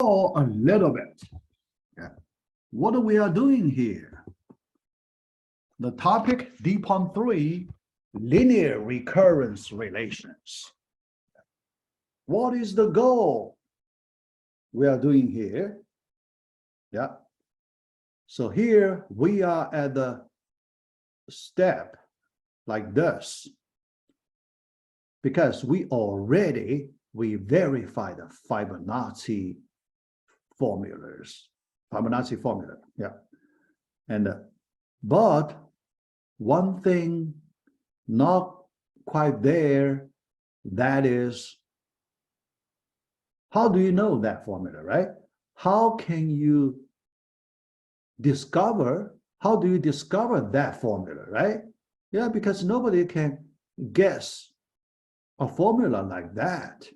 A little bit. Yeah. What we are doing here? The topic D.3, linear recurrence relations. What is the goal we are doing here? Yeah. So here we are at the step like this, because we verified the Fibonacci formulas, Fibonacci formula, yeah. And but one thing not quite there, that is, how do you know that formula, right? How can you discover, how do you discover that formula, right? Yeah, because nobody can guess a formula like that,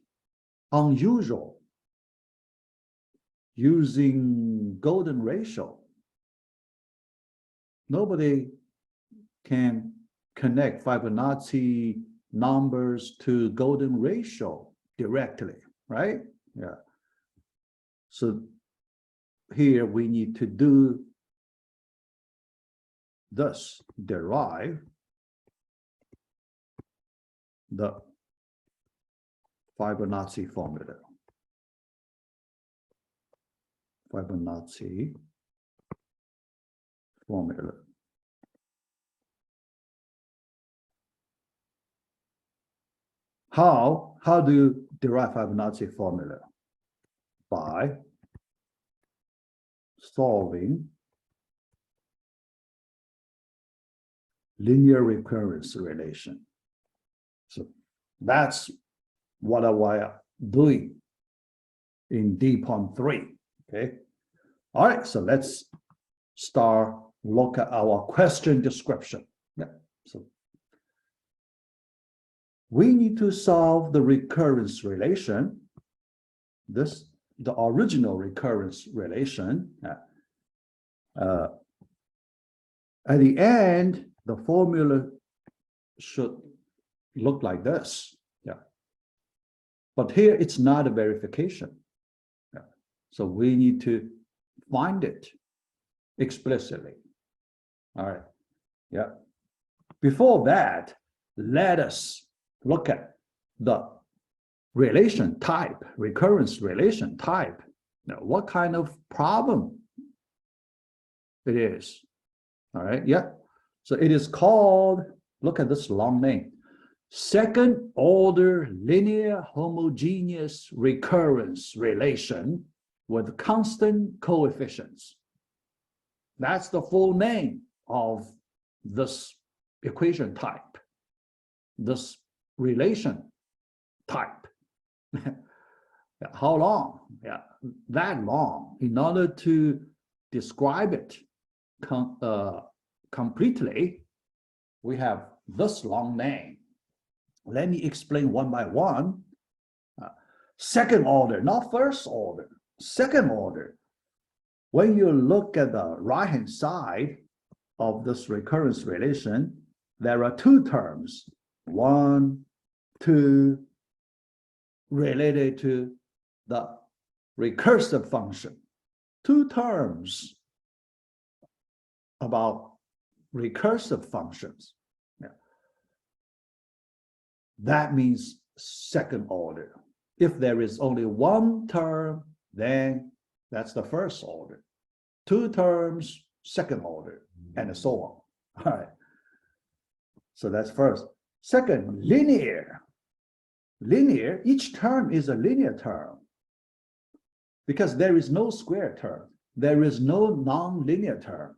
unusual, using golden ratio. Nobody can connect Fibonacci numbers to golden ratio directly, right? Yeah. So here we need to do this, derive the Fibonacci formula. Fibonacci formula. How do you derive Fibonacci formula? By solving linear recurrence relation. So that's what I am doing in D.3. Okay. All right. So let's look at our question description. Yeah. So we need to solve the recurrence relation. The original recurrence relation. At the end, the formula should look like this. Yeah. But here it's not a verification. Yeah. So we need to find it explicitly. All right. Yeah. Before that, let us look at the relation type, recurrence relation type. Now, what kind of problem it is? All right. Yeah. So it is called, look at this long name, second order linear homogeneous recurrence relation with constant coefficients. That's the full name of this equation type, this relation type. How long? Yeah, that long. In order to describe it completely, we have this long name. Let me explain one by one. Second order, not first order, second order. When you look at the right-hand side of this recurrence relation, there are two terms, 1, 2, related to the recursive function. Two terms about recursive functions. Yeah. That means second order. If there is only one term, then that's the first order. Two terms, second order, and so on. All right. So that's first. Second, linear. Linear, each term is a linear term because there is no square term. There is no non-linear term.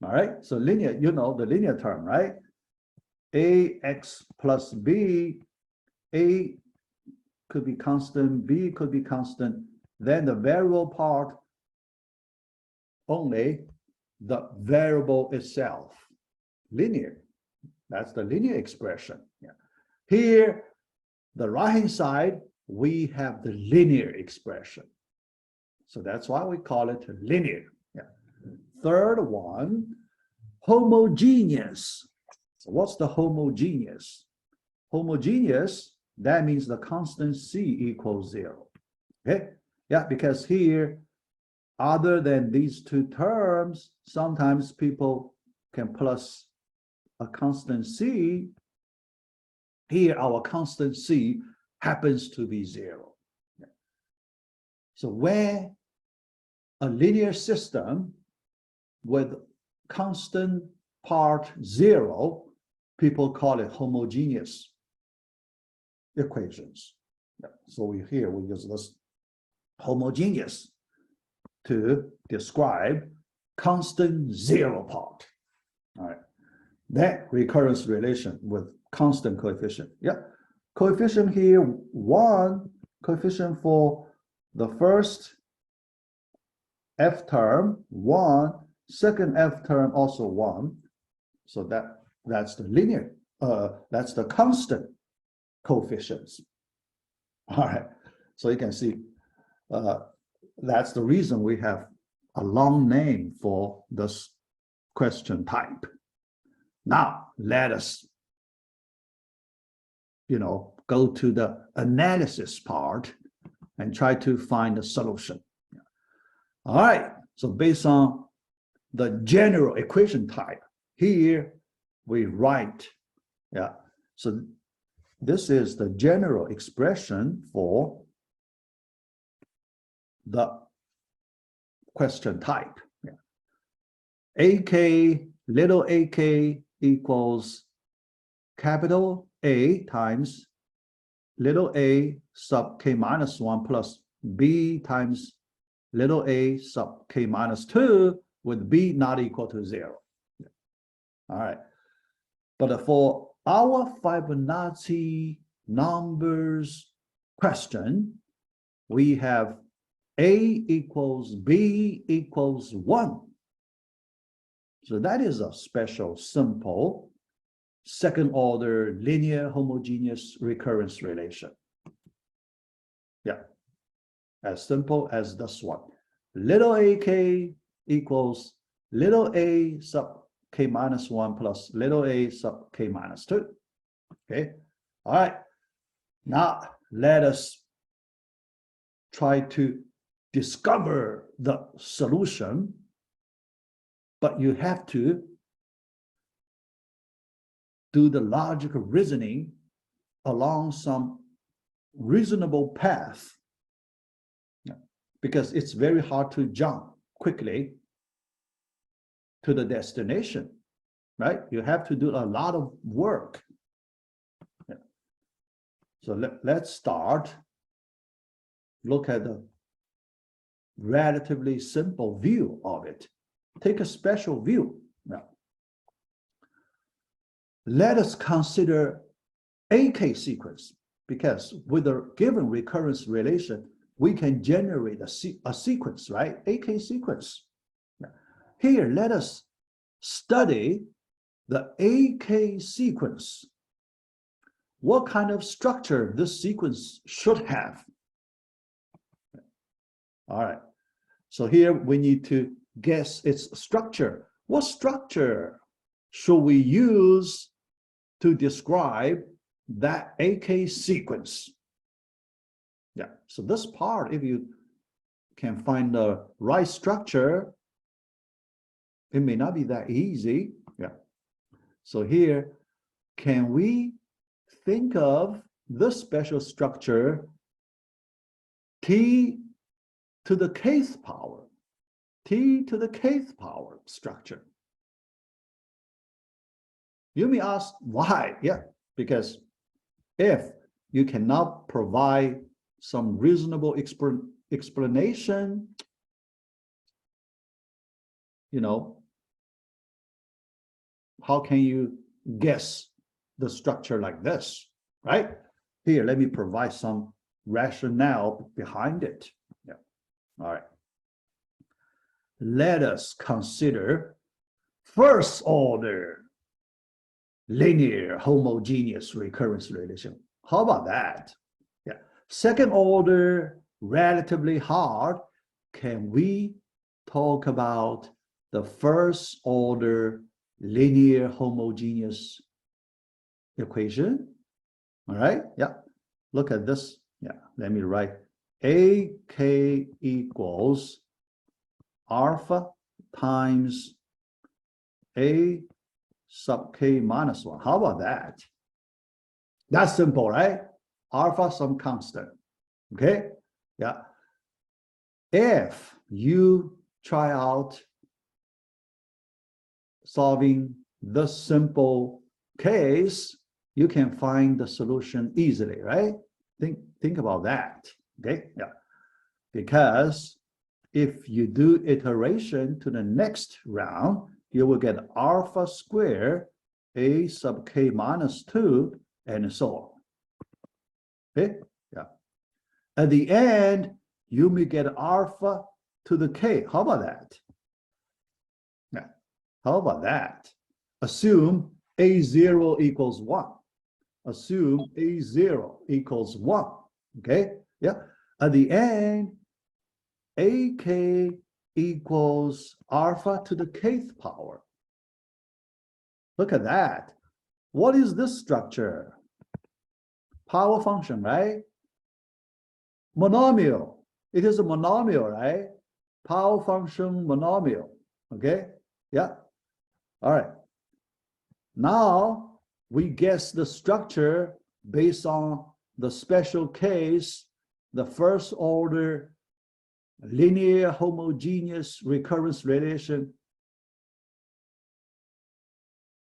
All right. So linear, you know the linear term, right? Ax plus b, a could be constant, b could be constant. Then the variable part, only the variable itself, linear. That's the linear expression. Yeah. Here, the right-hand side, we have the linear expression. So that's why we call it linear. Yeah. Third one, homogeneous. So what's the homogeneous? Homogeneous, that means the constant C equals 0. Okay. Yeah, because here, other than these two terms, sometimes people can plus a constant c. Here, our constant c happens to be 0. So when a linear system with constant part 0, people call it homogeneous equations. So here we use this homogeneous to describe constant 0 part. All right. That recurrence relation with constant coefficient. Yeah. Coefficient here, 1, coefficient for the first f term, 1, second f term also 1. So that's the linear, that's the constant coefficients. All right. So you can see that's the reason we have a long name for this question type. Now, let us, go to the analysis part and try to find a solution. All right. So based on the general equation type, here we write, so this is the general expression for the question type. AK, little ak equals capital A times little a sub k minus 1 plus b times little a sub k minus 2 with b not equal to 0. All right. But for our Fibonacci numbers question, we have a equals b equals 1. So that is a special, simple, second order linear homogeneous recurrence relation. Yeah, as simple as this one. Little ak equals little a sub k minus 1 plus little a sub k minus 2. Okay, all right. Now let us try to discover the solution, but you have to do the logical reasoning along some reasonable path, because it's very hard to jump quickly to the destination, right? You have to do a lot of work. So let's start. Look at the relatively simple view of it. Take a special view. Now, let us consider AK sequence, because with a given recurrence relation, we can generate a sequence, right? AK sequence. Here, let us study the AK sequence. What kind of structure this sequence should have? All right. So here we need to guess its structure. What structure should we use to describe that AK sequence? Yeah, so this part, if you can find the right structure, it may not be that easy. Yeah. So here, can we think of this special structure T to the kth power? T to the kth power structure. You may ask why? Yeah, because if you cannot provide some reasonable explanation, how can you guess the structure like this, right? Here, let me provide some rationale behind it. Yeah. All right. Let us consider first order linear homogeneous recurrence relation. How about that? Yeah. Second order, relatively hard. Can we talk about the first order linear homogeneous equation? All right. Yeah. Look at this. Yeah. Let me write AK equals alpha times A sub K minus 1. How about that? That's simple, right? Alpha some constant. Okay? Yeah. If you try out solving this simple case, you can find the solution easily, right? Think about that. Okay? Yeah. Because if you do iteration to the next round, you will get alpha squared A sub K minus 2 and so on. Okay? Yeah. At the end, you may get alpha to the K. How about that? Yeah. How about that? Assume A0 equals 1. Assume A0 equals 1. Okay? Yeah. At the end, AK equals alpha to the kth power. Look at that. What is this structure? Power function, right? Monomial. It is a monomial, right? Power function monomial. Okay? Yeah. All right. Now we guess the structure based on the special case, the first order linear homogeneous recurrence relation.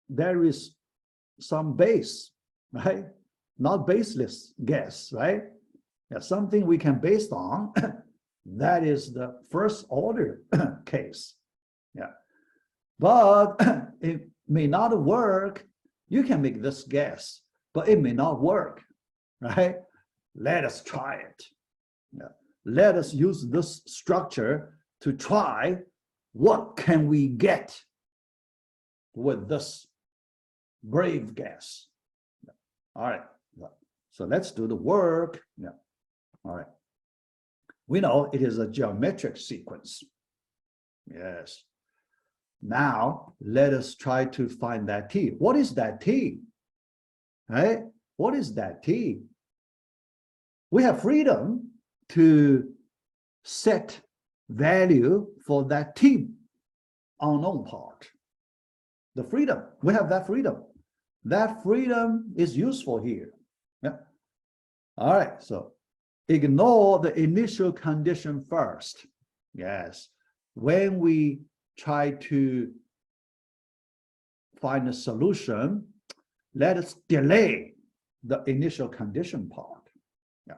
There is some base, right? Not baseless guess, right? Yeah, something we can base on. That is the first order case. Yeah. But it may not work. You can make this guess, but it may not work, right? Let us try it. Yeah. Let us use this structure to try what can we get with this brave guess. Yeah. All right. Yeah. So let's do the work. Yeah. All right. We know it is a geometric sequence. Yes. Now let us try to find that t. What is that t? Right? What is that t? We have freedom to set value for that t unknown part. The freedom, we have that freedom. That freedom is useful here. Yeah. All right, so ignore the initial condition first. Yes. When we try to find a solution, let us delay the initial condition part. Yeah.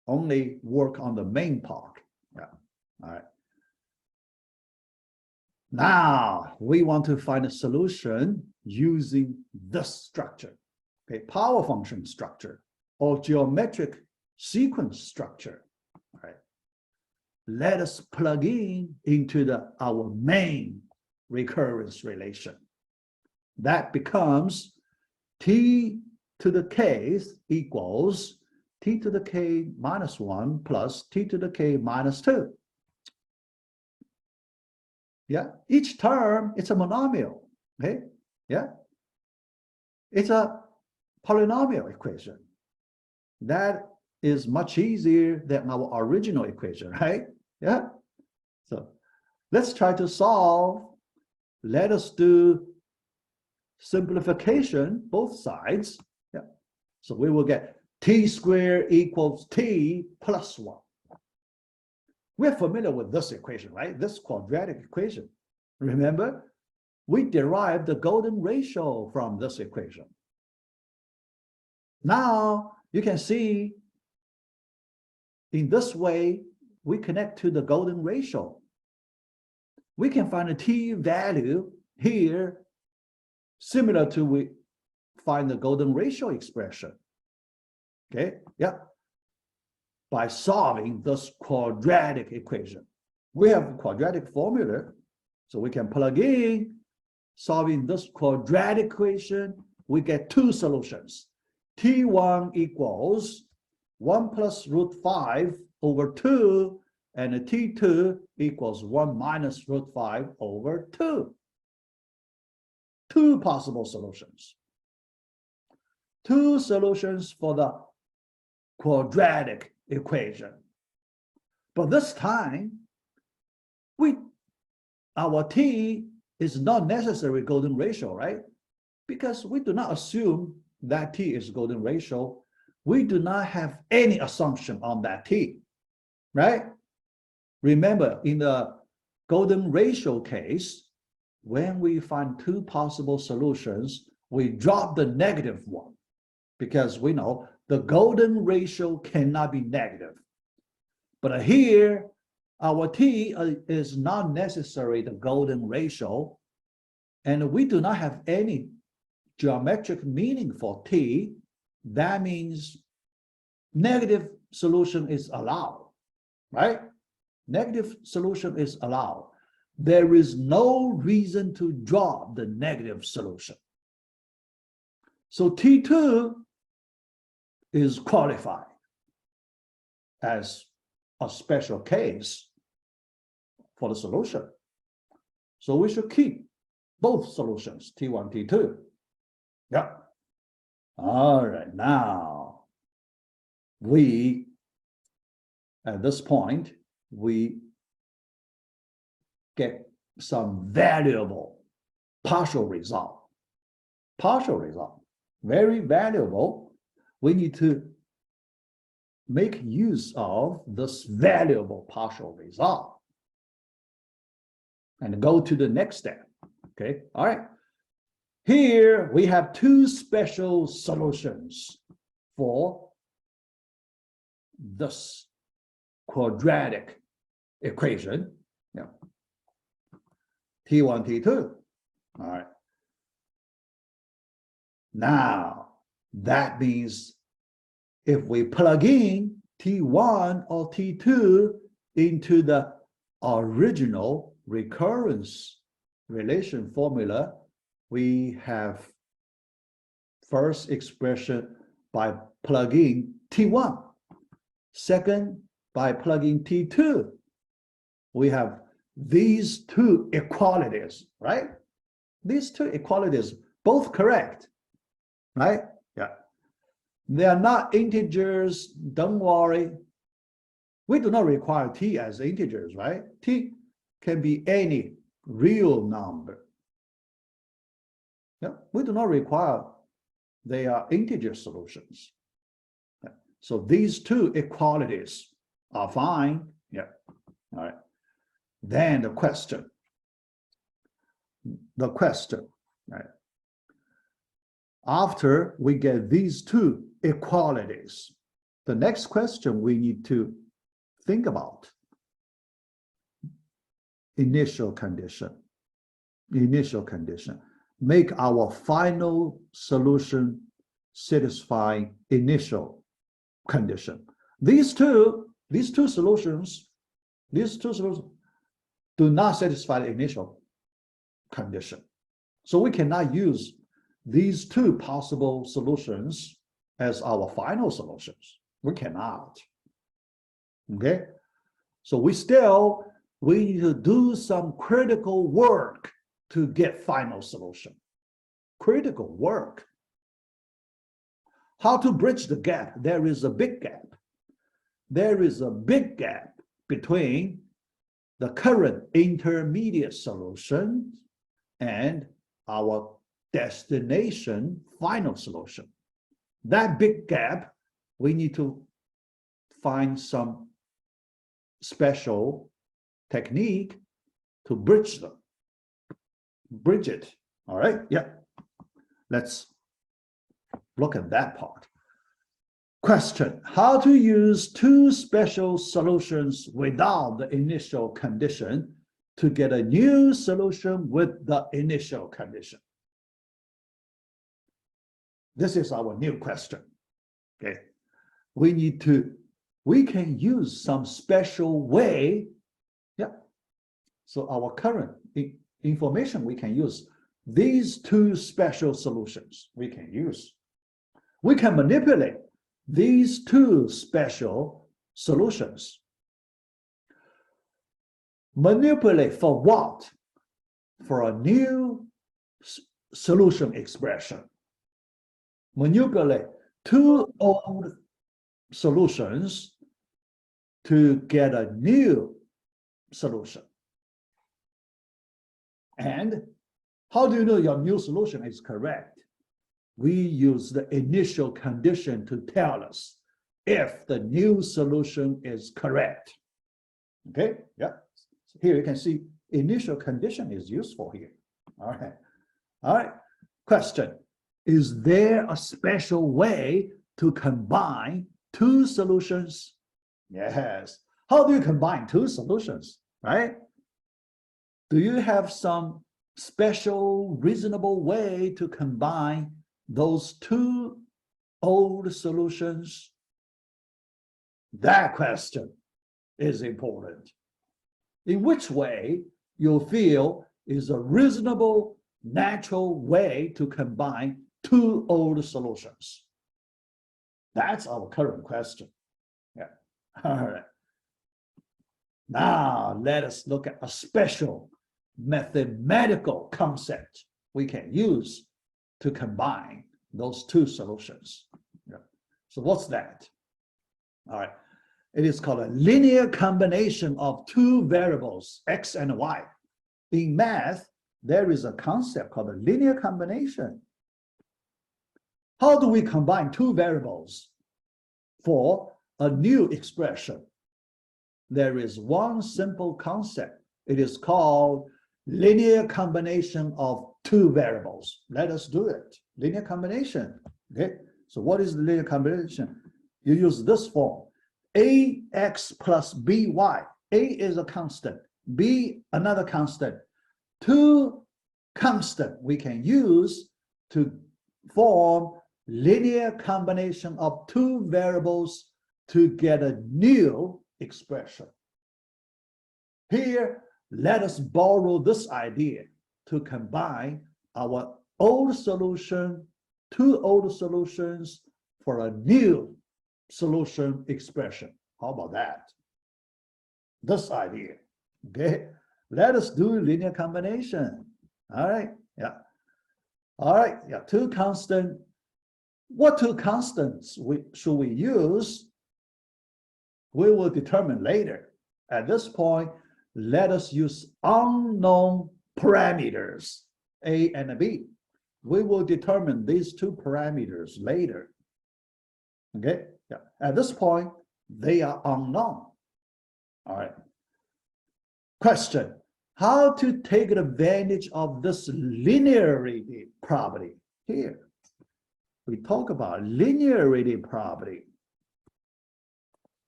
Only work on the main part. Yeah. All right. Now we want to find a solution using this structure, okay, power function structure or geometric sequence structure. All right. Let us plug in into our main recurrence relation. That becomes t to the k equals t to the k minus 1 plus t to the k minus 2. Yeah, each term, it's a monomial, okay? Yeah, it's a polynomial equation. That is much easier than our original equation, right? Yeah, so let's try to solve. Let us do simplification, both sides. Yeah, so we will get t squared equals t plus 1. We're familiar with this equation, right? This quadratic equation. Remember, we derived the golden ratio from this equation. Now, you can see in this way, we connect to the golden ratio. We can find a t value here, similar to we find the golden ratio expression. Okay, yeah. By solving this quadratic equation. We have a quadratic formula, so we can plug in, solving this quadratic equation, we get two solutions. T1 equals 1 plus root 5 over 2, and T2 equals 1 minus root 5 over 2. Two possible solutions. Two solutions for the quadratic equation. But this time, our T is not necessarily golden ratio, right? Because we do not assume that T is golden ratio. We do not have any assumption on that T, right? Remember, in the golden ratio case, when we find two possible solutions, we drop the negative one because we know the golden ratio cannot be negative. But here, our T is not necessarily the golden ratio, and we do not have any geometric meaning for T. That means negative solution is allowed, right? Negative solution is allowed. There is no reason to drop the negative solution. So T2 is qualified as a special case for the solution. So we should keep both solutions, T1, T2. Yeah. All right, now at this point, we get some valuable partial result. Partial result, very valuable. We need to make use of this valuable partial result and go to the next step. Okay, all right. Here we have two special solutions for this quadratic equation. Yeah. T1, T2. All right. Now, that means if we plug in T1 or T2 into the original recurrence relation formula, we have first expression by plugging T1. Second, by plugging T2. We have these two equalities, right? These two equalities, both correct, right? Yeah. They are not integers, don't worry. We do not require T as integers, right? T can be any real number. Yeah, we do not require they are integer solutions. Yeah. So these two equalities are fine. Yeah. All right. Then the question, right? After we get these two equalities, the next question we need to think about: initial condition. Initial condition. Make our final solution satisfying initial condition. These two solutions do not satisfy the initial condition. So we cannot use these two possible solutions as our final solutions. We cannot. Okay? So we need to do some critical work to get final solution. Critical work. How to bridge the gap? There is a big gap. There is a big gap between the current intermediate solution and our destination final solution. That big gap, we need to find some special technique to bridge them. Bridge it. All right. Yeah. Let's look at that part. Question: how to use two special solutions without the initial condition to get a new solution with the initial condition? This is our new question. Okay. We can use some special way. Yeah. So our current information, we can use these two special solutions. We can manipulate these two special solutions. Manipulate for what? For a new solution expression. Manipulate two old solutions to get a new solution. And how do you know your new solution is correct? We use the initial condition to tell us if the new solution is correct. Okay, yeah. Here you can see initial condition is useful here. All right. Question, is there a special way to combine two solutions? Yes. How do you combine two solutions, right? Do you have some special, reasonable way to combine those two old solutions? That question is important. In which way you feel is a reasonable, natural way to combine two old solutions? That's our current question. Yeah. All right. Now let us look at a special mathematical concept we can use to combine those two solutions. Yeah. So what's that? All right. It is called a linear combination of two variables, x and y. In math, there is a concept called a linear combination. How do we combine two variables for a new expression? There is one simple concept. It is called linear combination of two variables. Let us do it. Linear combination. Okay. So what is the linear combination? You use this form. Ax plus by. A is a constant. B another constant. Two constant we can use to form linear combination of two variables to get a new expression. Here, let us borrow this idea to combine our old solution, two old solutions for a new solution expression. How about that? This idea. Okay, let us do linear combination. All right, yeah. All right, yeah, two constant. What two constants should we use? We will determine later. At this point, let us use unknown parameters, A and B. We will determine these two parameters later. Okay, yeah. At this point, they are unknown. All right. Question, how to take advantage of this linearity property? Here, we talk about linearity property.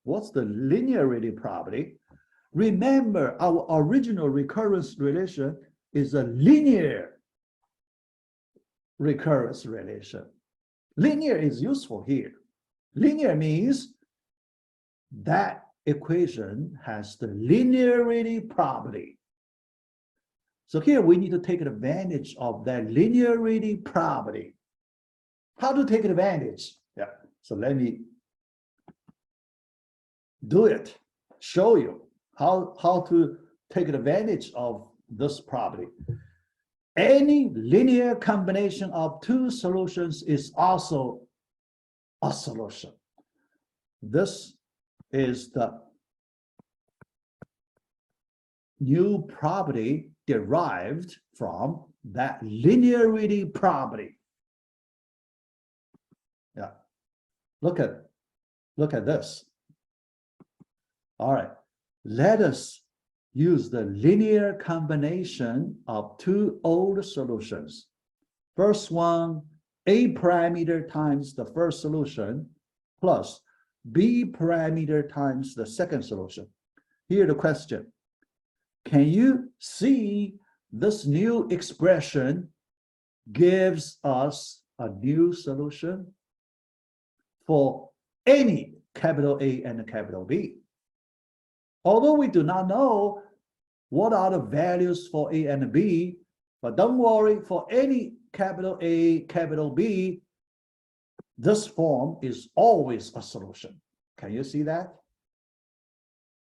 What's the linearity property? Remember, our original recurrence relation is a linear recurrence relation. Linear is useful here. Linear means that equation has the linearity property. So here we need to take advantage of that linearity property. How to take advantage? Yeah, so let me do it, show you how to take advantage of this property. Any linear combination of two solutions is also a solution. This is the new property derived from that linearity property. Yeah, look at this. All right, let us use the linear combination of two old solutions. First one, A parameter times the first solution plus B parameter times the second solution. Here the question, can you see this new expression gives us a new solution for any capital A and a capital B? Although we do not know what are the values for A and B, but don't worry, for any capital A, capital B, this form is always a solution. Can you see that?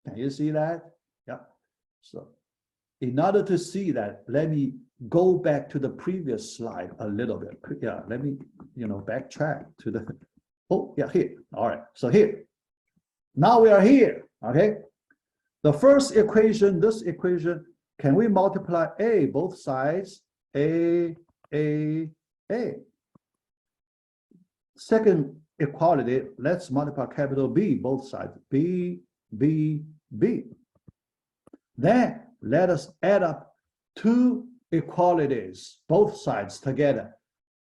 Can you see that? Yeah. So in order to see that, let me go back to the previous slide a little bit. Yeah, let me, backtrack to the, oh, yeah, here. All right, so here. Now we are here. Okay. The first equation, this equation, can we multiply A both sides? A. Second equality, let's multiply capital B both sides. B. Then let us add up two equalities, both sides together.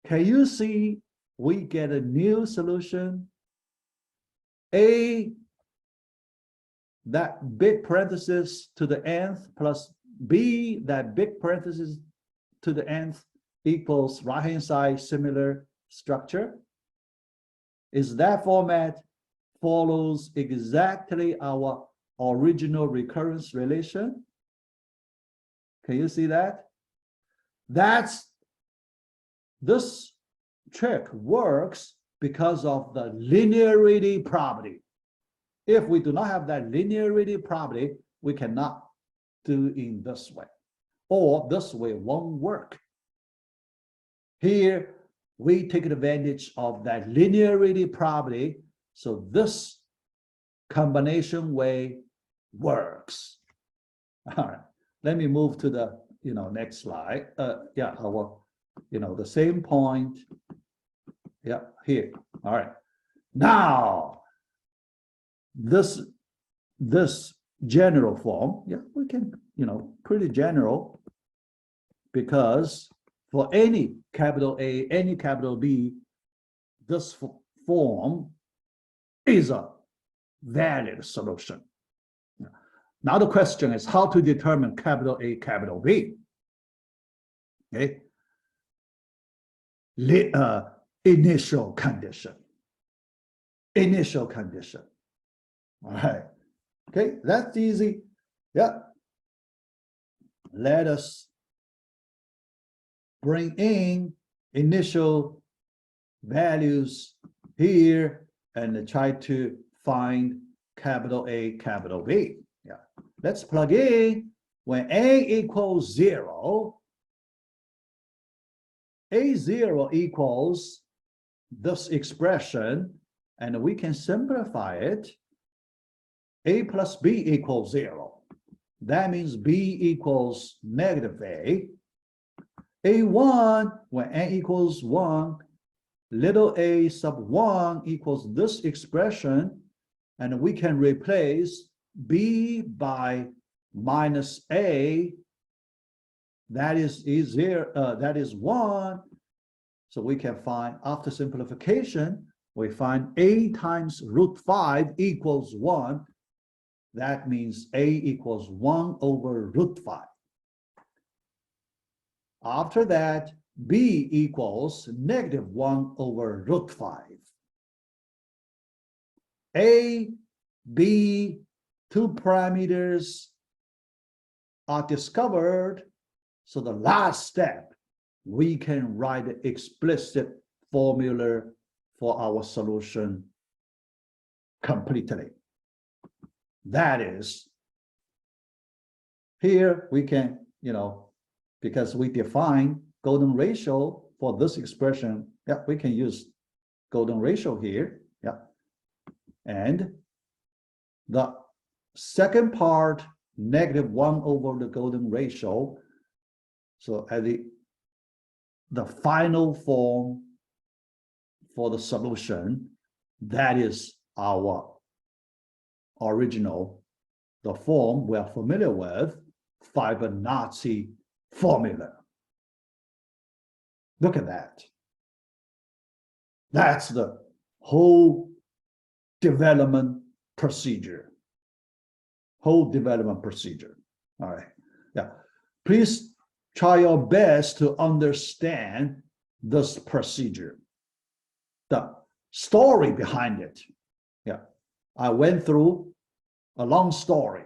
Can you see we get a new solution? A, that big parenthesis to the nth, plus B, that big parenthesis to the nth, equals right-hand side similar structure. Is that format follows exactly our original recurrence relation? Can you see that? This trick works because of the linearity property. If we do not have that linearity property, we cannot do in this way, or this way won't work. Here, we take advantage of that linearity property, so this combination way works. All right, let me move to the next slide. The same point. Yeah, here. All right. Now, this general form, yeah, we can, pretty general, because for any capital A, any capital B, this form is a valid solution. Now the question is how to determine capital A, capital B. Okay. Initial condition. Initial condition. All right. Okay, that's easy. Yeah. Let us bring in initial values here and try to find capital A, capital B. Yeah. Let's plug in when A equals 0. A0 equals this expression, and we can simplify it. A plus B equals 0. That means B equals negative A. A1, when n equals 1, little a sub 1 equals this expression, and we can replace B by minus A. That is E0, that is 1. So we can find, after simplification, we find A times root 5 equals 1. That means A equals 1 over root 5. After that, B equals negative 1 over root 5. A, B, two parameters are discovered. So the last step, we can write an explicit formula for our solution completely. That is, here we can, because we define golden ratio for this expression, yeah, we can use golden ratio here, yeah. And the second part, negative 1 over the golden ratio. So at the final form for the solution, that is our original, the form we are familiar with, Fibonacci formula. Look at that. That's the whole development procedure. Whole development procedure. All right. Yeah. Please try your best to understand this procedure, the story behind it. Yeah. I went through a long story.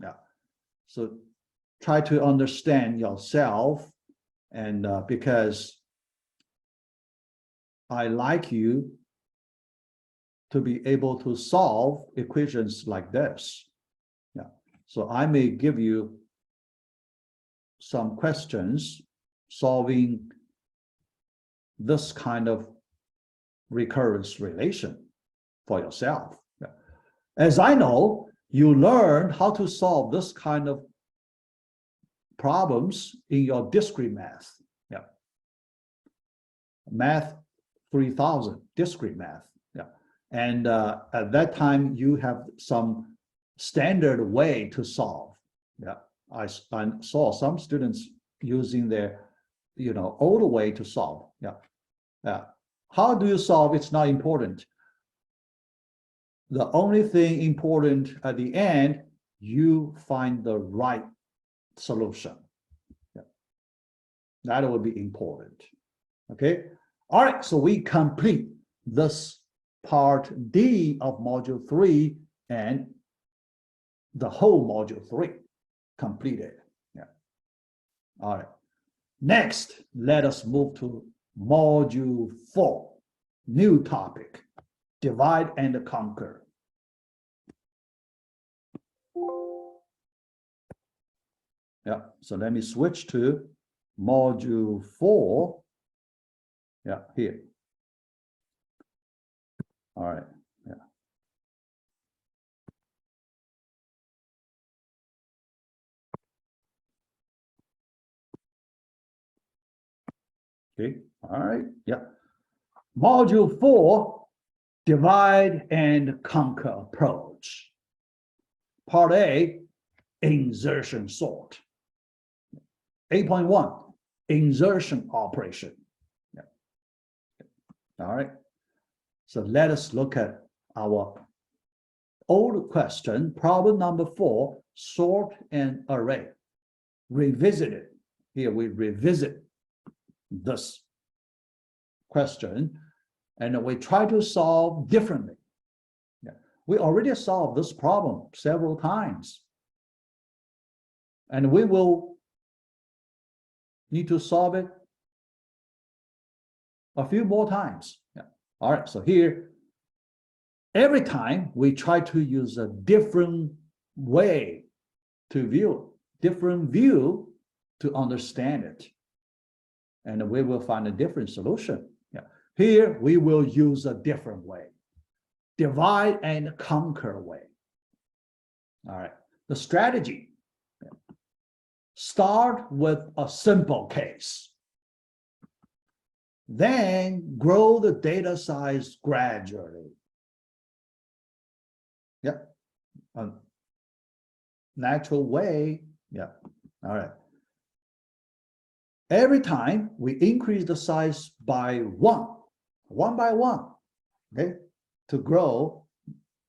Yeah. So try to understand yourself, and because I like you to be able to solve equations like this. Yeah. So I may give you some questions solving this kind of recurrence relation for yourself. Yeah. As I know, you learned how to solve this kind of problems in your discrete math. Yeah. Math 3000, discrete math. Yeah. And at that time, you have some standard way to solve. Yeah. I saw some students using their, old way to solve. Yeah. Yeah. How do you solve? It's not important. The only thing important at the end, you find the right solution. Yeah. That will be important. Okay. All right. So we complete this part D of module 3 and the whole module 3 completed. Yeah. All right. Next, let us move to module 4, new topic, divide and conquer. Yeah, so let me switch to module 4. Yeah, here. All right, yeah. Okay, all right, yeah. Module 4, divide and conquer approach. Part A, insertion sort. 8.1, insertion operation. Yeah. All right. So let us look at our old question, problem number 4, sort an array. Revisit it. Here we revisit this question and we try to solve differently. Yeah. We already solved this problem several times. And we will need to solve it a few more times. Yeah. All right, so here, every time we try to use a different way to view, different view to understand it. And we will find a different solution. Yeah. Here, we will use a different way. Divide and conquer way. All right, the strategy. Start with a simple case. Then grow the data size gradually. Yeah, a natural way. Yeah, all right. Every time we increase the size by one by one, okay, to grow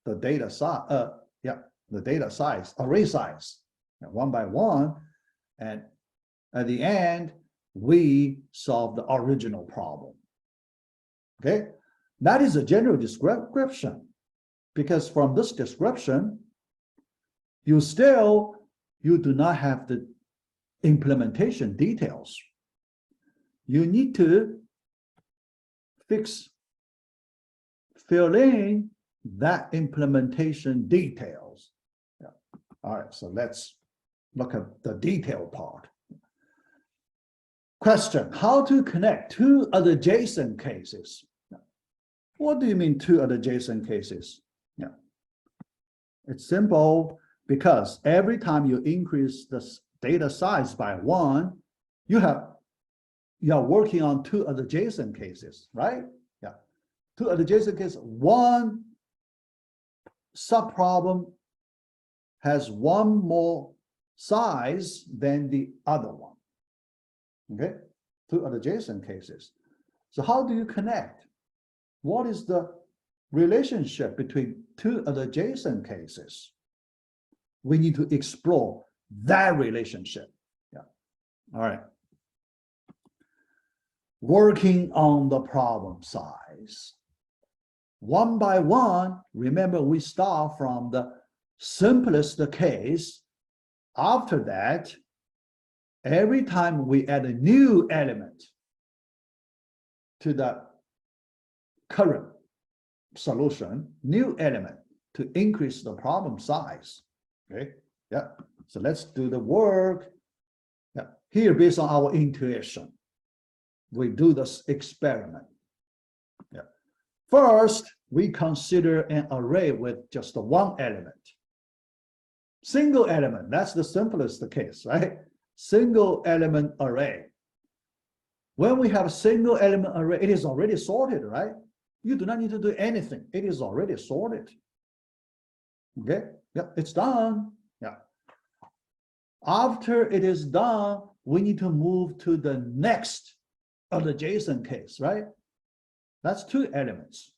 the data size, the data size, array size, one by one, and at the end, we solve the original problem. Okay, that is a general description, because from this description, you do not have the implementation details. You need to fill in that implementation details. Yeah. All right, so let's look at the detail part. Question, how to connect two adjacent cases? What do you mean two adjacent cases? Yeah. It's simple, because every time you increase the data size by 1, you are working on two adjacent cases, right? Yeah. Two adjacent cases, one subproblem has one more size than the other one. Okay, two adjacent cases. So how do you connect? What is the relationship between two adjacent cases? We need to explore that relationship. Yeah. All right. Working on the problem size. One by one, remember we start from the simplest case. After that, every time we add a new element to the current solution, new element to increase the problem size. Okay, yeah. So let's do the work. Yeah. Here, based on our intuition, we do this experiment. Yeah. First, we consider an array with just one element. Single element, that's the simplest case, right? Single element array. When we have a single element array, it is already sorted, right? You do not need to do anything. It is already sorted. Okay, yeah, it's done. Yeah. After it is done, we need to move to the next adjacent case, right? That's two elements.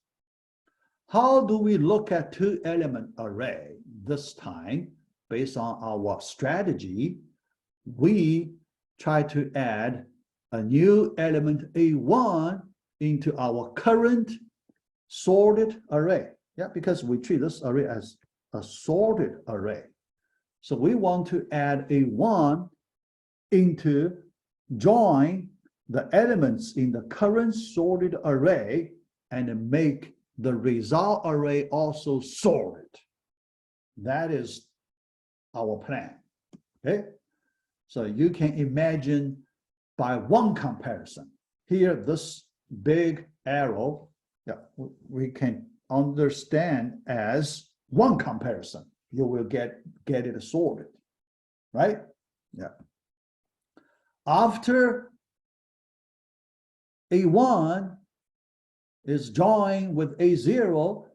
How do we look at two-element array this time? Based on our strategy, we try to add a new element A1 into our current sorted array. Yeah, because we treat this array as a sorted array. So we want to add A1 into join the elements in the current sorted array and make the result array also sorted. That is our plan. Okay, so you can imagine by one comparison here, this big arrow, yeah, we can understand as one comparison. You will get it sorted, right? Yeah. After A1 is joined with A0,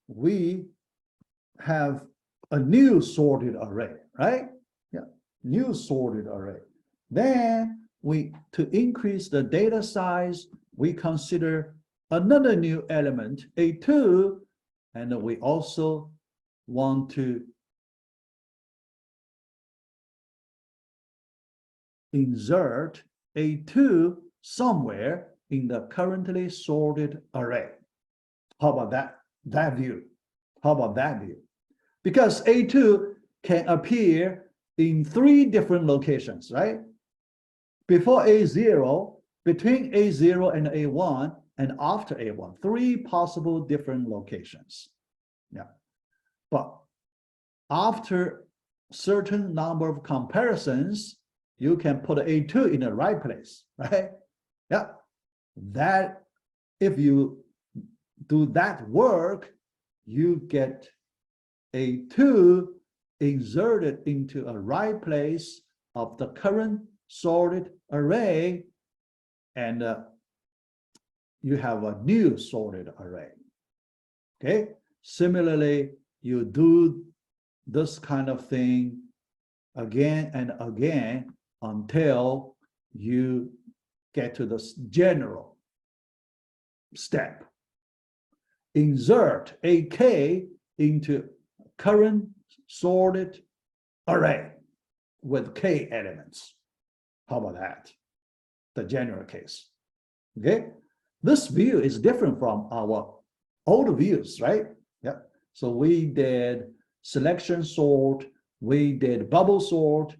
we have a new sorted array, right? Yeah, new sorted array. Then to increase the data size, we consider another new element, A2, and we also want to insert A2 somewhere in the currently sorted array. How about that view? How about that view? Because A2 can appear in three different locations, right? Before A0, between A0 and A1, and after A1, three possible different locations. Yeah. But after certain number of comparisons, you can put A2 in the right place, right? Yeah. That, if you do that work, you get A2 inserted into a right place of the current sorted array, and you have a new sorted array. Okay, similarly, you do this kind of thing again and again until you get to this general step. Insert AK into current sorted array with K elements. How about that? The general case. Okay, this view is different from our old views, right? Yeah. So we did selection sort, we did bubble sort.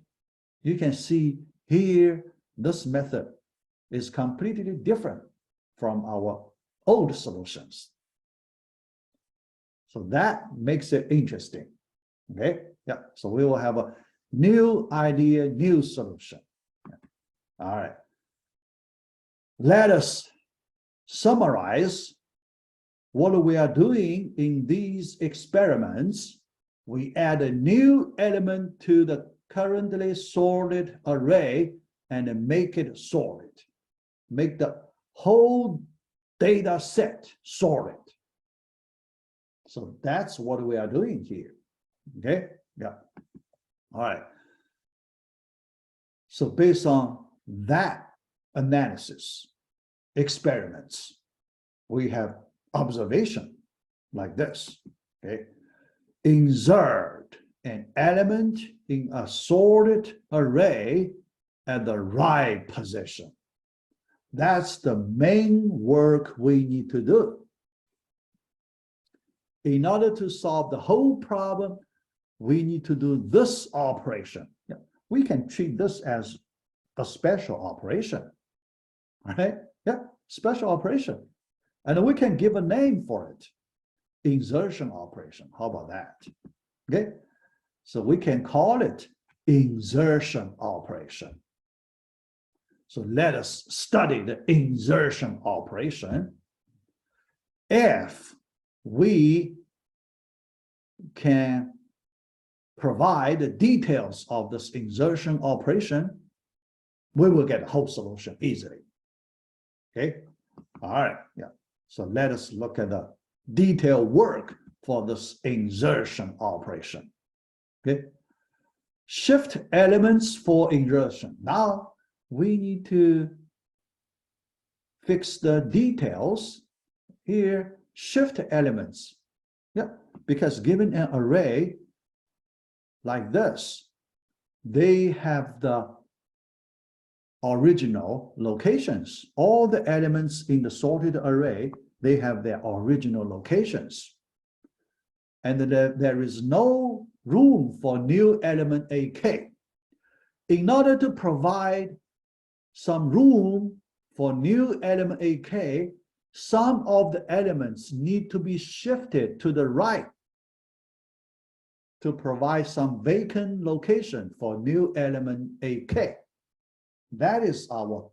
You can see here, this method is completely different from our old solutions. So that makes it interesting. Okay, yeah. So we will have a new idea, new solution. All right. Let us summarize what we are doing in these experiments. We add a new element to the currently sorted array and make it sorted. Make the whole data set sorted. So that's what we are doing here. Okay, yeah. All right. So based on that analysis, experiments, we have observation like this. Okay, insert an element in a sorted array at the right position. That's the main work we need to do. In order to solve the whole problem, we need to do this operation. Yeah. We can treat this as a special operation, right? Yeah, special operation. And we can give a name for it. Insertion operation. How about that? Okay, so we can call it insertion operation. So let us study the insertion operation. if we can provide the details of this insertion operation, we will get a whole solution easily. Okay, all right, yeah. So let us look at the detailed work for this insertion operation. Okay, shift elements for insertion. Now we need to fix the details here. Shift elements, yeah, because given an array like this, they have the original locations. All the elements in the sorted array, they have their original locations. And there is no room for new element AK. In order to provide some room for new element AK, some of the elements need to be shifted to the right to provide some vacant location for new element AK. That is our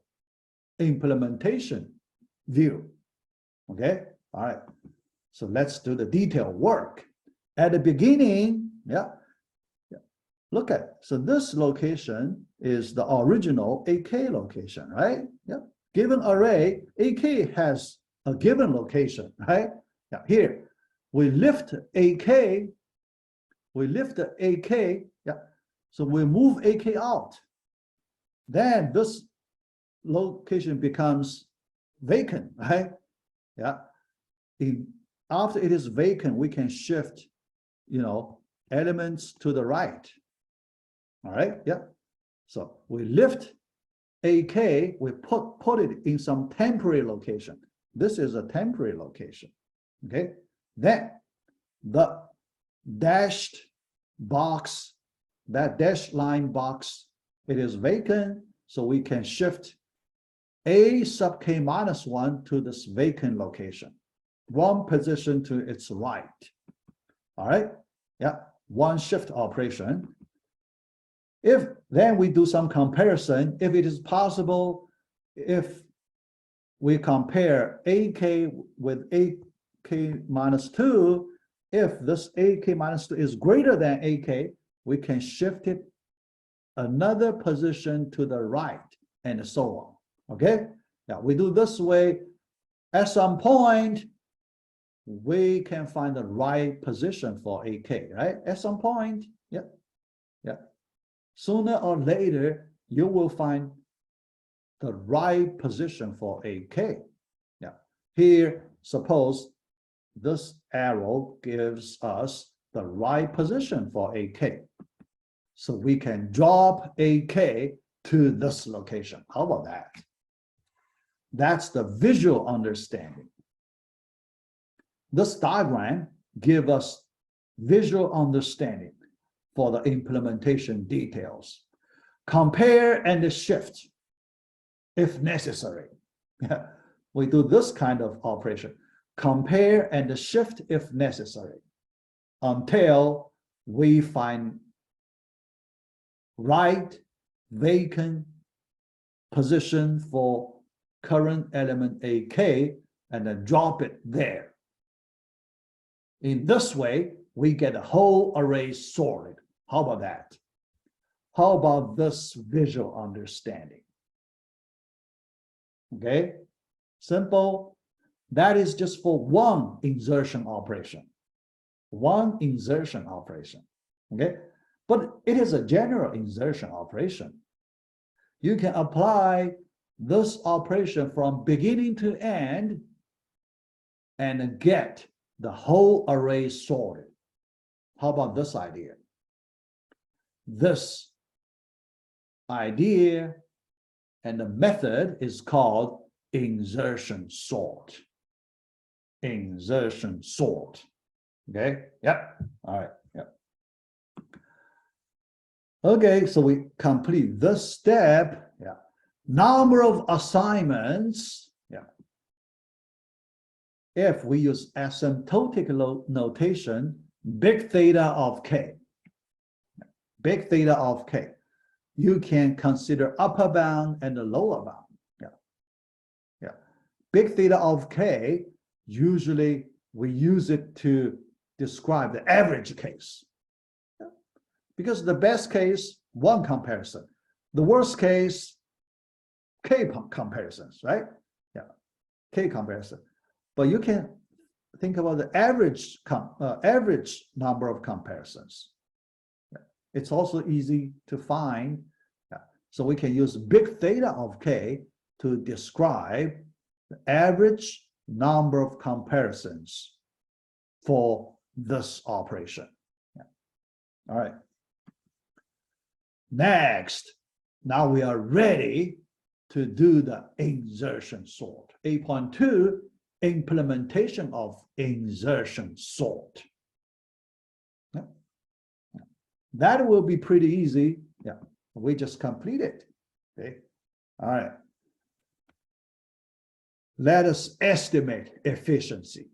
implementation view. Okay, all right. So let's do the detailed work. At the beginning, yeah, look at, so this location is the original AK location, right? Yeah, given array, AK has a given location, right? Yeah, here, we lift AK, the AK, yeah, so we move AK out. Then this location becomes vacant, right? Yeah. After it is vacant, we can shift, elements to the right. All right, yeah. So we lift AK, we put it in some temporary location. This is a temporary location. Okay. Then the dashed box, that dashed line box, it is vacant, so we can shift A sub K minus 1 to this vacant location, one position to its right. All right, yeah, one shift operation. If then we do some comparison, if it is possible, if we compare AK with AK minus 2, if this AK minus 2 is greater than AK, we can shift it another position to the right, and so on. Okay, now we do this way. At some point, we can find the right position for AK, right? At some point, yeah. Sooner or later, you will find the right position for AK. Yeah. Here, suppose this arrow gives us the right position for AK. So we can drop AK to this location. How about that? That's the visual understanding. This diagram gives us visual understanding for the implementation details. Compare and shift if necessary. We do this kind of operation. Compare and shift if necessary until we find right vacant position for current element AK and then drop it there. In this way, we get a whole array sorted. How about that? How about this visual understanding? Okay, simple. That is just for one insertion operation. One insertion operation. Okay, but it is a general insertion operation. You can apply this operation from beginning to end and get the whole array sorted. How about this idea? This idea and the method is called insertion sort. Insertion sort. Okay, yep, all right, yep. Okay, so we complete this step. Yeah, number of assignments. Yeah, if we use asymptotic notation, big theta of K. Big theta of K. You can consider upper bound and the lower bound. Yeah. Big theta of K usually we use it to describe the average case. Because the best case, one comparison. The worst case, K comparisons, right? Yeah, K comparison. But you can think about the average number of comparisons. It's also easy to find. So we can use big theta of K to describe the average number of comparisons for this operation. All right. Next, now we are ready to do the insertion sort. 8.2, implementation of insertion sort. That will be pretty easy. Yeah, we just complete it. Okay. All right. Let us estimate efficiency.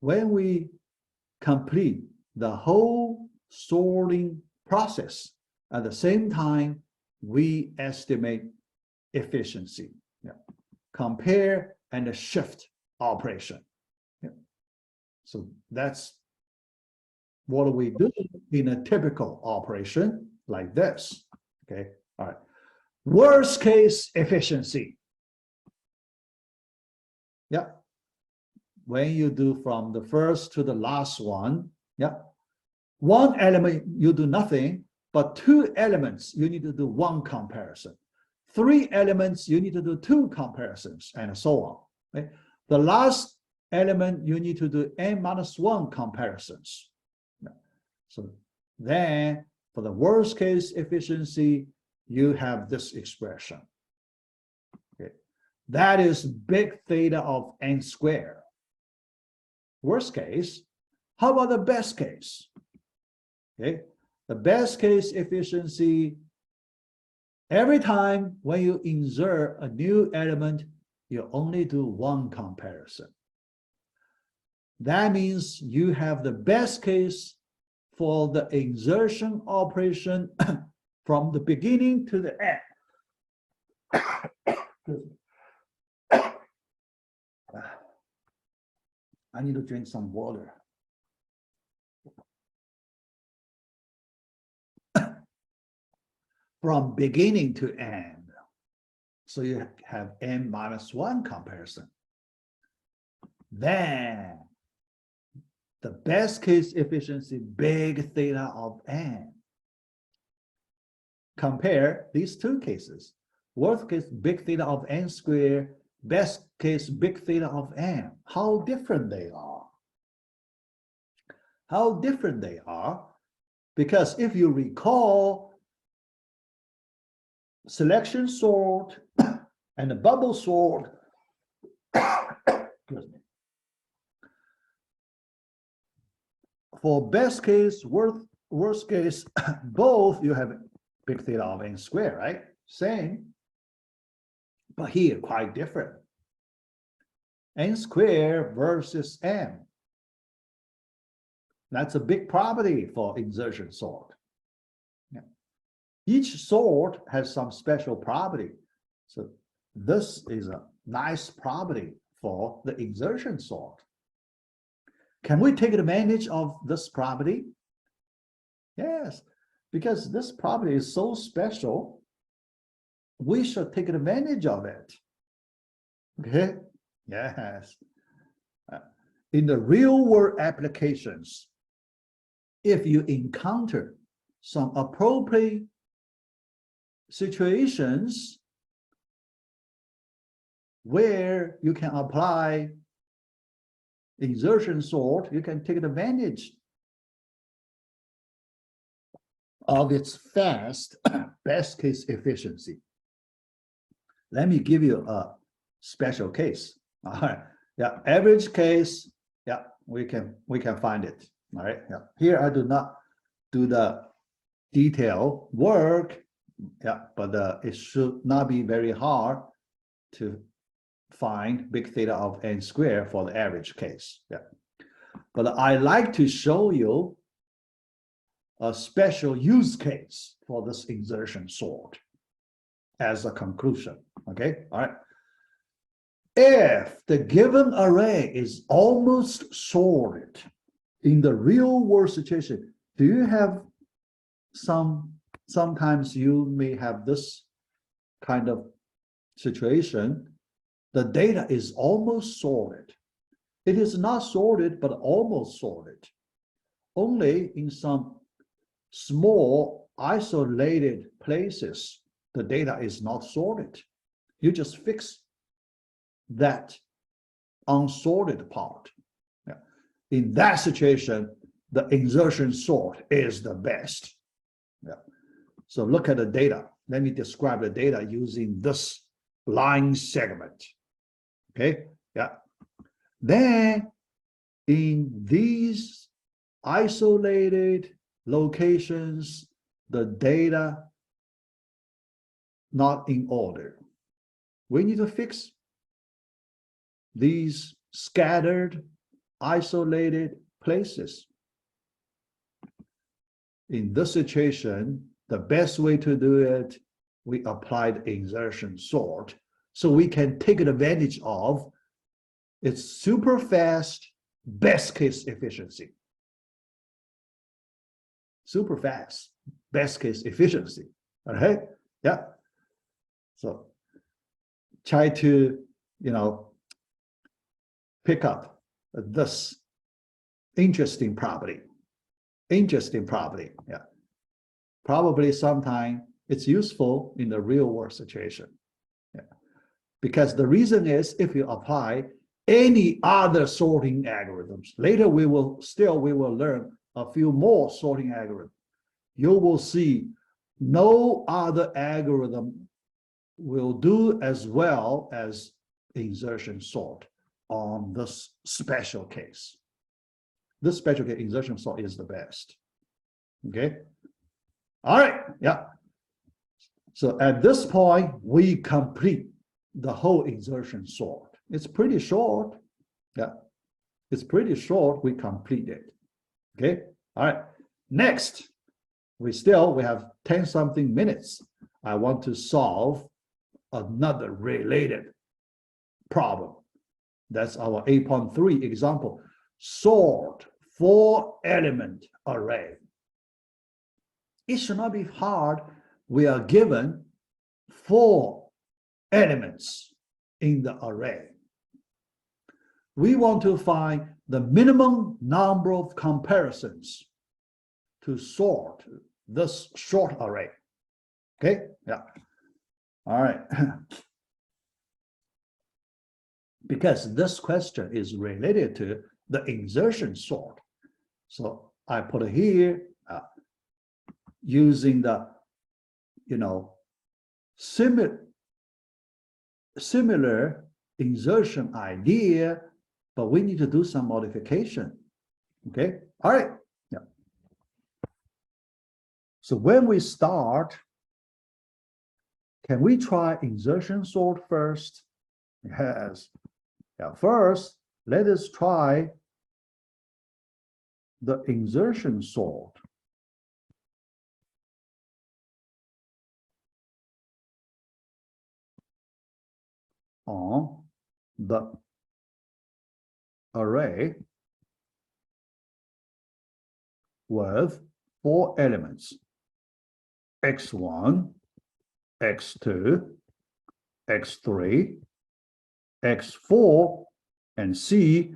When we complete the whole sorting process, at the same time, we estimate efficiency. Yeah. Compare and shift operation. Yeah. So that's what we do in a typical operation like this. Okay. All right. Worst case efficiency. Yeah. When you do from the first to the last one, yeah. One element you do nothing, but two elements you need to do one comparison. Three elements you need to do two comparisons, and so on. Right? The last element you need to do n-1 comparisons. So then for the worst case efficiency, you have this expression. Okay. That is big theta of n squared. Worst case. How about the best case? Okay. The best case efficiency, every time when you insert a new element, you only do one comparison. That means you have the best case for the insertion operation from the beginning to the end. I need to drink some water. From beginning to end. So you have n-1 comparison. Then the best case efficiency, big theta of n. Compare these two cases. Worst case, big theta of n squared, best case, big theta of n. How different they are. How different they are. Because if you recall, selection sort and the bubble sort, for best case, worst case, both you have big theta of n squared, right? Same. But here, quite different. N squared versus n. That's a big property for insertion sort. Yeah. Each sort has some special property. So this is a nice property for the insertion sort. Can we take advantage of this property? Yes, because this property is so special, we should take advantage of it. Okay, yes. In the real world applications, if you encounter some appropriate situations where you can apply insertion sort, you can take advantage of its fast best case efficiency. Let me give you a special case. All right. Yeah, average case. Yeah, we can find it. All right. Yeah. Here I do not do the detail work. Yeah, but it should not be very hard to find big theta of n squared for the average case. Yeah. But I like to show you a special use case for this insertion sort as a conclusion. Okay. All right. if the given array is almost sorted in the real world situation, do you have sometimes you may have this kind of situation, the data is almost sorted. It is not sorted, but almost sorted. Only in some small isolated places, the data is not sorted. You just fix that unsorted part. Yeah. In that situation, the insertion sort is the best. Yeah. So look at the data. Let me describe the data using this line segment. Okay, yeah. Then in these isolated locations, the data not in order. We need to fix these scattered, isolated places. In this situation, the best way to do it, we applied insertion sort, so we can take advantage of its super fast, best case efficiency. Super fast, best case efficiency. All right, yeah. So try to, pick up this interesting property. Interesting property, yeah. Probably sometime it's useful in the real world situation. Yeah. Because the reason is, if you apply any other sorting algorithms, later we will learn a few more sorting algorithms. You will see no other algorithm will do as well as insertion sort on this special case. This special case, insertion sort is the best. Okay. All right. Yeah. So at this point, we complete the whole insertion sort. It's pretty short. Yeah. It's pretty short. We complete it. Okay. All right. Next, we have 10 something minutes. I want to solve another related problem. That's our 8.3 example. Sort 4-element array. It should not be hard. We are given 4 elements in the array. We want to find the minimum number of comparisons to sort this short array. Okay, yeah. All right. Because this question is related to the insertion sort. So I put it here using the, similar insertion idea, but we need to do some modification. Okay, all right. Yeah. So when we start, can we try insertion sort first? Yes. Yeah, first, let us try the insertion sort. On the array with 4 elements: x1, x2, x3, x4, and see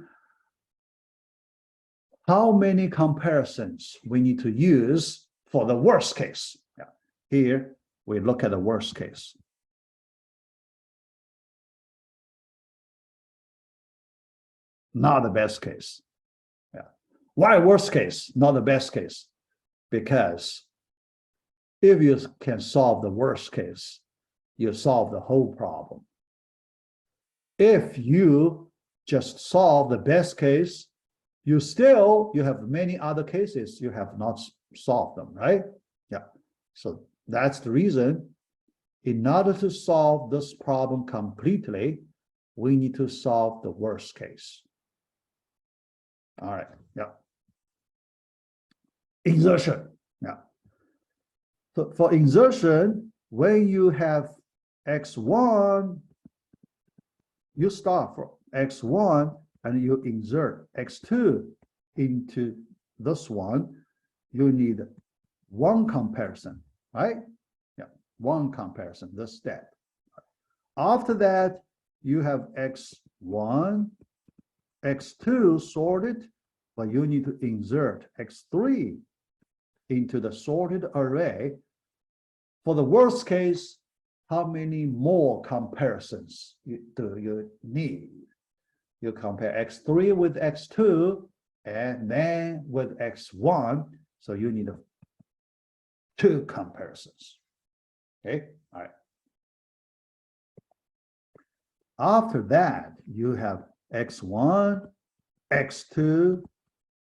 how many comparisons we need to use for the worst case. Yeah. Here, we look at the worst case. Not the best case. Yeah. Why worst case, not the best case? Because if you can solve the worst case, you solve the whole problem. If you just solve the best case, you have many other cases you have not solved them, right? Yeah. So that's the reason, in order to solve this problem completely, we need to solve the worst case. All right, yeah. Insertion, yeah. So for insertion, when you have x1, you start from x1 and you insert x2 into this one, you need one comparison, right? Yeah, one comparison, this step. After that, you have x1, x2 sorted, but you need to insert x3 into the sorted array. For the worst case, how many more comparisons do you need? You compare x3 with x2 and then with x1, so you need two comparisons. Okay, all right. After that, you have x1, x2,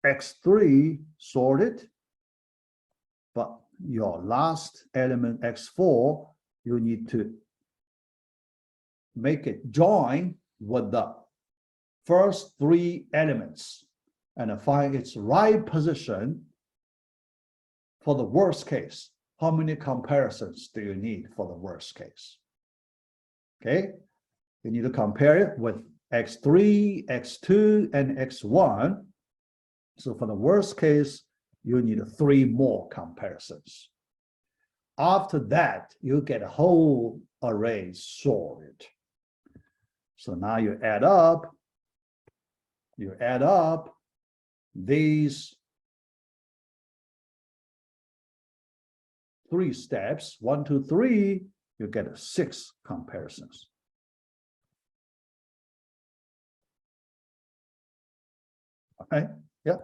x3 sorted, but your last element x4, you need to make it join with the first three elements and find its right position for the worst case. How many comparisons do you need for the worst case? Okay, you need to compare it with x3, x2, and x1. So for the worst case, you need 3 more comparisons. After that, you get a whole array sorted. So now you add up these 3 steps, 1, 2, 3, you get 6 comparisons. Okay, yeah.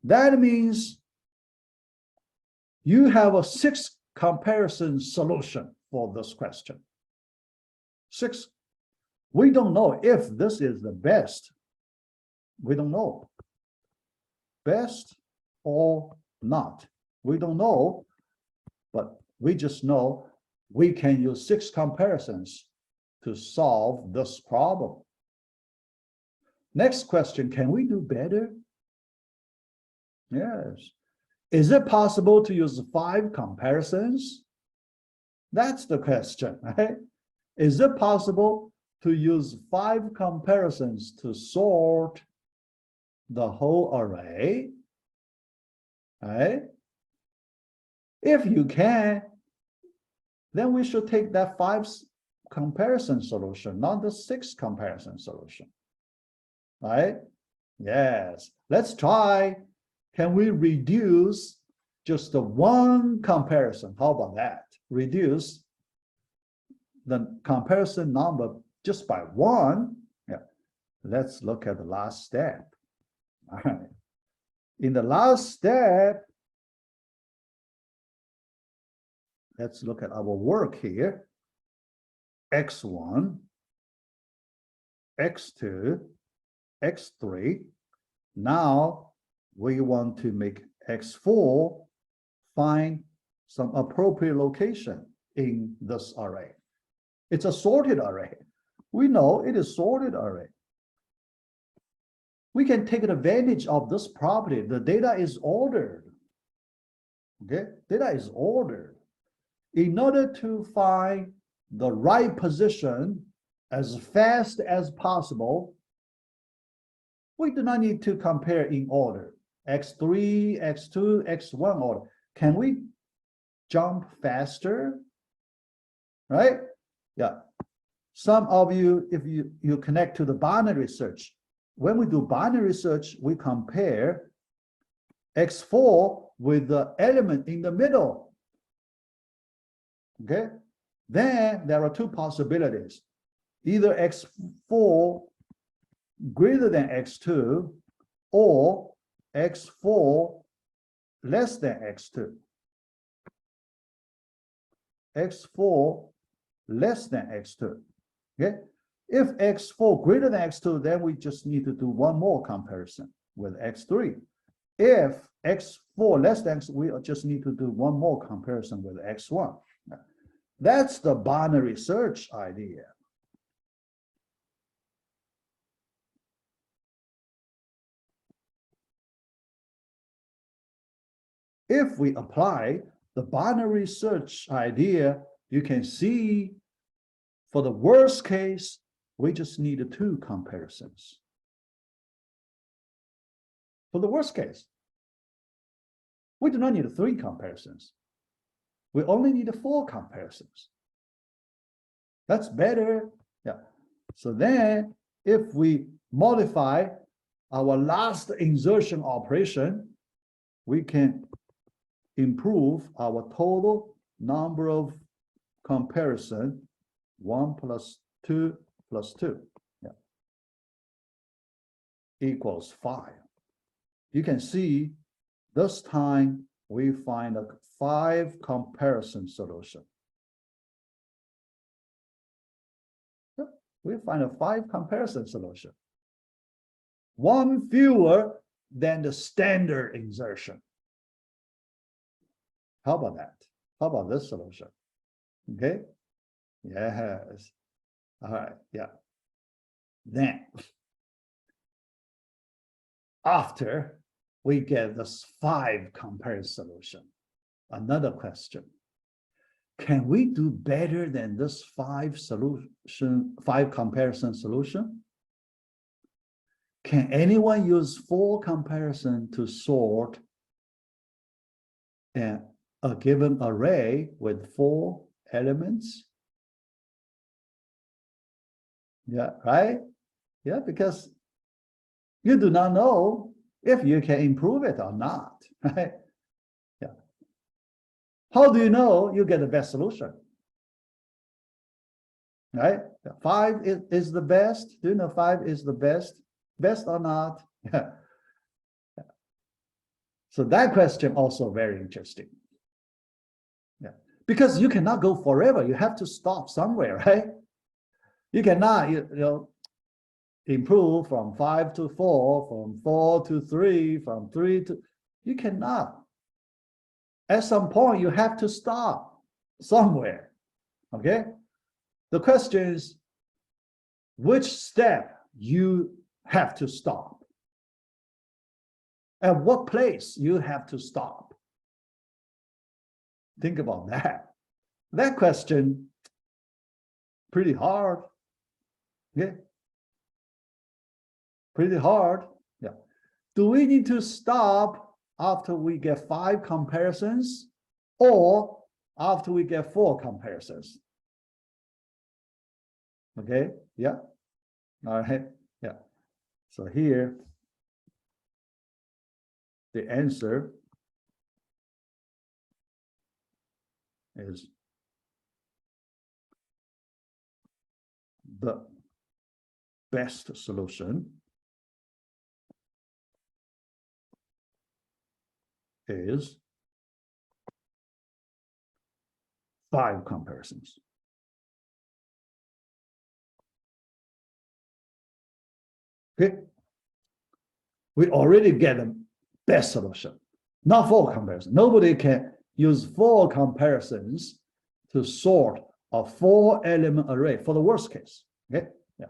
That means you have a 6 comparison solution for this question. 6. We don't know if this is the best. We don't know. Best or not. We don't know, but we just know we can use 6 comparisons to solve this problem. Next question, can we do better? Yes. Is it possible to use 5 comparisons? That's the question, right? Is it possible to use 5 comparisons to sort the whole array? Right? If you can, then we should take that 5 comparison solution, not the 6 comparison solution. Right? Yes. Let's try. Can we reduce just the 1 comparison? How about that? Reduce the comparison number just by 1. Yeah. Let's look at the last step. All right. In the last step, let's look at our work here. X1, X2, X3. Now we want to make X4 find some appropriate location in this array. It's a sorted array. We know it is sorted array. We can take advantage of this property. The data is ordered. Okay, data is ordered. In order to find the right position as fast as possible, we do not need to compare in order. X3, X2, X1 order. Can we jump faster? Right? Yeah. Some of you, if you connect to the binary search, when we do binary search, we compare X4 with the element in the middle. Okay? Then there are 2 possibilities. Either X4 greater than X2 or X4 less than X2. X4 less than X2. Okay? If X4 greater than X2, then we just need to do 1 more comparison with X3. If X4 less than X, we just need to do 1 more comparison with X1. That's the binary search idea. If we apply the binary search idea, you can see for the worst case, we just need 2 comparisons. For the worst case, we do not need 3 comparisons. We only need 4 comparisons. That's better. Yeah. So then if we modify our last insertion operation, we can improve our total number of comparison, 1 plus 2 plus 2, yeah, equals 5. You can see this time we find a 5 comparison solution. We find a 5 comparison solution. 1 fewer than the standard insertion. How about that? How about this solution? Okay. Yes. All right. Yeah. Then, after we get this 5 comparison solution, another question. Can we do better than this 5 comparison solution? Can anyone use 4 comparison to sort a given array with 4 elements? Yeah, right? Yeah, because you do not know if you can improve it or not, right? Yeah. How do you know you get the best solution? Right? 5 is the best. Do you know 5 is the best? Best or not? Yeah. So that question also very interesting. Yeah. Because you cannot go forever. You have to stop somewhere, right? You cannot, you know, improve from 5 to 4, from 4 to 3, from 3 to, you cannot. At some point, you have to stop somewhere, okay? The question is, which step you have to stop? At what place you have to stop? Think about that. That question, pretty hard. Yeah. Pretty hard. Yeah. Do we need to stop after we get 5 comparisons or after we get 4 comparisons? Okay. Yeah. All right. Yeah. So here, the answer is the best solution is 5 comparisons. Okay. We already get the best solution, not 4 comparisons. Nobody can use 4 comparisons to sort a 4-element array for the worst case. Okay. Yeah.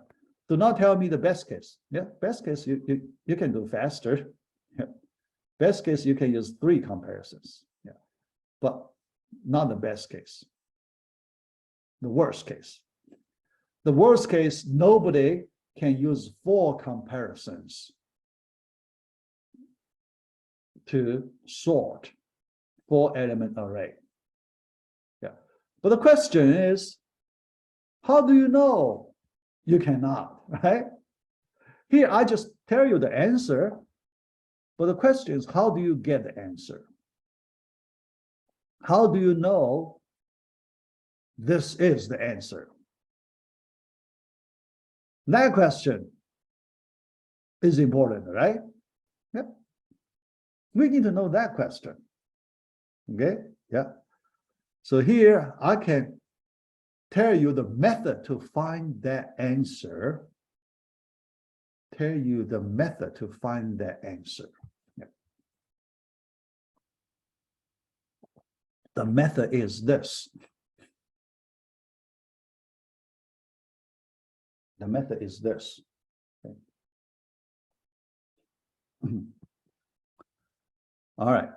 Do not tell me the best case. Yeah. Best case, you can do faster. Yeah. Best case, you can use 3 comparisons. Yeah. But not the best case. The worst case. The worst case, nobody can use 4 comparisons to sort 4-element array. Yeah. But the question is, how do you know you cannot, right? Here, I just tell you the answer, but the question is, how do you get the answer? How do you know this is the answer? That question is important, right? Yep. We need to know that question. Okay, yeah. So here I can tell you the method to find that answer. Tell you the method to find that answer. Yeah. The method is this. The method is this. Okay. All right.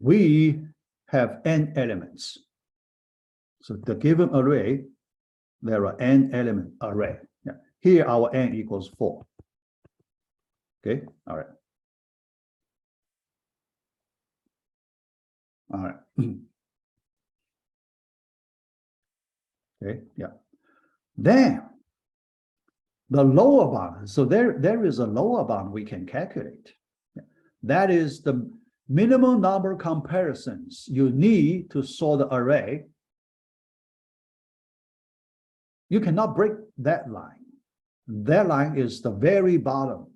We have n elements. So the given array there are n element array. Yeah. Here our n equals 4. Okay, all right. All right. Okay, yeah. Then the lower bound, so there is a lower bound we can calculate. That is the minimum number of comparisons you need to sort the array. You cannot break that line. That line is the very bottom.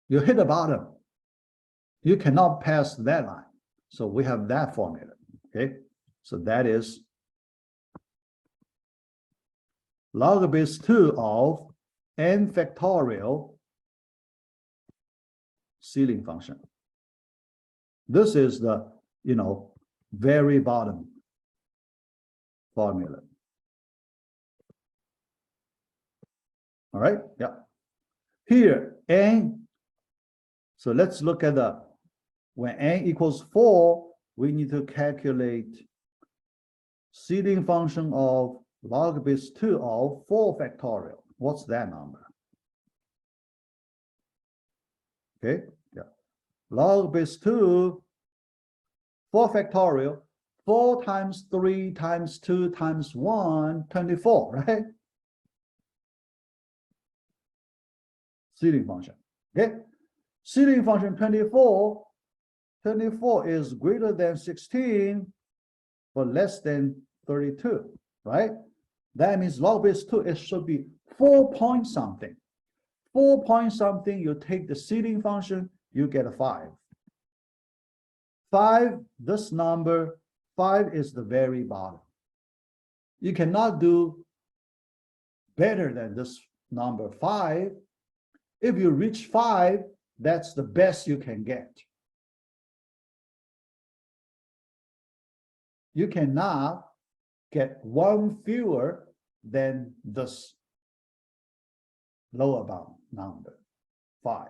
You hit the bottom, you cannot pass that line. So we have that formula, okay? So that is log base 2 of n factorial ceiling function. This is the, very bottom formula. All right, yeah. Here, n, so let's look at when n equals 4, we need to calculate ceiling function of log base 2 of 4 factorial. What's that number? Okay, yeah. Log base 2, 4 factorial, 4 times 3 times 2 times 1, 24, right? Ceiling function, okay? Ceiling function 24 is greater than 16, but less than 32, right? That means log base 2, it should be 4 point something. 4 point something, you take the ceiling function, you get a 5. 5, this number, 5 is the very bottom. You cannot do better than this number 5. If you reach 5, that's the best you can get. You cannot get one fewer than this lower bound number, 5.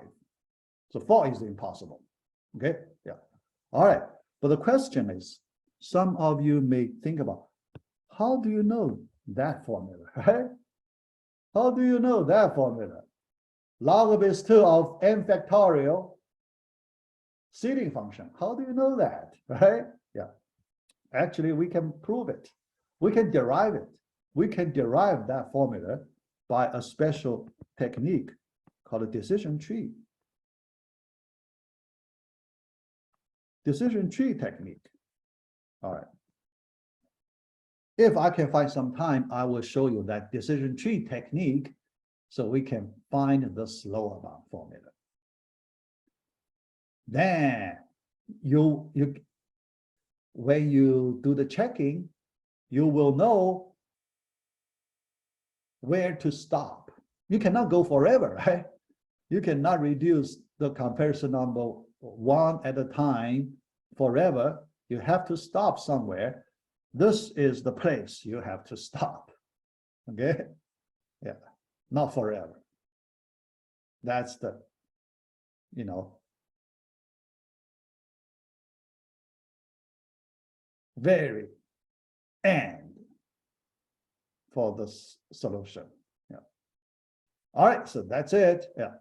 So 4 is impossible. Okay, yeah. All right, but the question is, some of you may think about, how do you know that formula, right? How do you know that formula? Log base 2 of n factorial ceiling function. How do you know that, right? Yeah. Actually, we can prove it. We can derive it. We can derive that formula by a special technique called a decision tree. Decision tree technique. All right. If I can find some time, I will show you that decision tree technique so we can find this lower bound formula. Then when you do the checking, you will know where to stop. You cannot go forever, right? You cannot reduce the comparison number 1 at a time forever. You have to stop somewhere. This is the place you have to stop. Okay? Yeah, not forever. That's the, very end for this solution. Yeah. All right, so that's it. Yeah.